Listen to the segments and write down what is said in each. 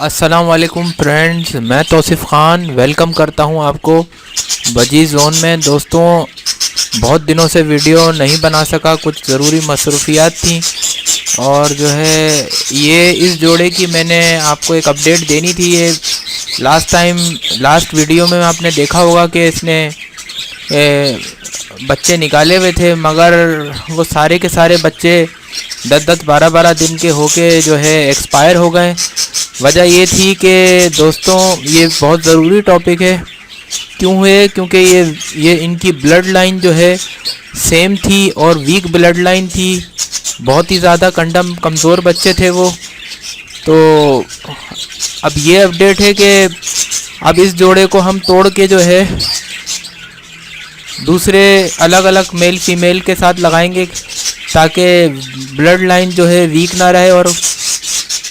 अस्सलाम वालेकुम फ्रेंड्स, मैं तौसीफ़ ख़ान वेलकम करता हूं आपको बजी ज़ोन में। दोस्तों, बहुत दिनों से वीडियो नहीं बना सका, कुछ ज़रूरी मसरूफियात थी और जो है ये इस जोड़े की मैंने आपको एक अपडेट देनी थी। ये लास्ट वीडियो में आपने देखा होगा कि इसने बच्चे निकाले हुए थे, मगर वो सारे के सारे बच्चे 10-10, 12-12 दिन के होके जो है एक्सपायर हो गए। वजह ये थी कि दोस्तों, ये बहुत ज़रूरी टॉपिक है। क्यों हुए? क्योंकि ये इनकी ब्लड लाइन जो है सेम थी और वीक ब्लड लाइन थी। बहुत ही ज़्यादा कमज़ोर बच्चे थे वो। तो अब ये अपडेट है कि अब इस जोड़े को हम तोड़ के जो है दूसरे अलग अलग मेल फीमेल के साथ लगाएंगे, ताकि ब्लड लाइन जो है वीक ना रहे और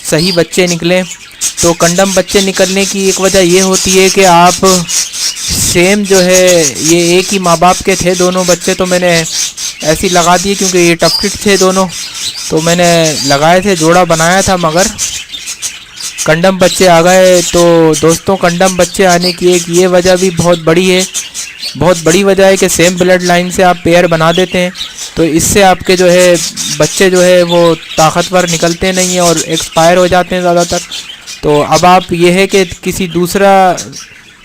सही बच्चे निकलें। तो कंडम बच्चे निकलने की एक वजह ये होती है कि आप सेम जो है, ये एक ही माँ बाप के थे दोनों बच्चे, तो मैंने ऐसी लगा दिए क्योंकि ये टफकिट थे दोनों, तो मैंने लगाए थे, जोड़ा बनाया था, मगर कंडम बच्चे आ गए। तो दोस्तों, कंडम बच्चे आने की एक ये वजह भी बहुत बड़ी है, बहुत बड़ी वजह है कि सेम ब्लड लाइन से आप पेयर बना देते हैं, तो इससे आपके जो है बच्चे जो है वो ताकतवर निकलते नहीं हैं और एक्सपायर हो जाते हैं ज़्यादातर। तो अब आप ये है कि किसी दूसरा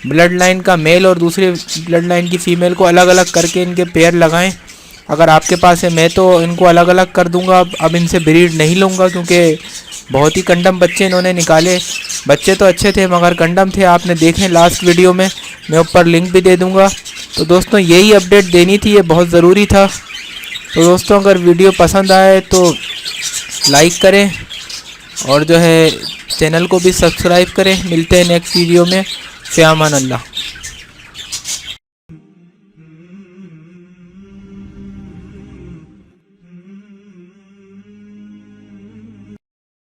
ब्लड लाइन का मेल और दूसरे ब्लड लाइन की फ़ीमेल को अलग अलग करके इनके पेयर लगाएं। अगर आपके पास है, मैं तो इनको अलग अलग कर दूंगा। अब इनसे ब्रीड नहीं लूँगा क्योंकि बहुत ही कंडम बच्चे इन्होंने निकाले। बच्चे तो अच्छे थे मगर कंडम थे, आपने देखे लास्ट वीडियो में, मैं ऊपर लिंक भी दे दूँगा। तो दोस्तों, यही अपडेट देनी थी, ये बहुत ज़रूरी था। तो दोस्तों, अगर वीडियो पसंद आए तो लाइक करें और जो है चैनल को भी सब्सक्राइब करें। मिलते हैं नेक्स्ट वीडियो में। फ़ियामान अल्लाह।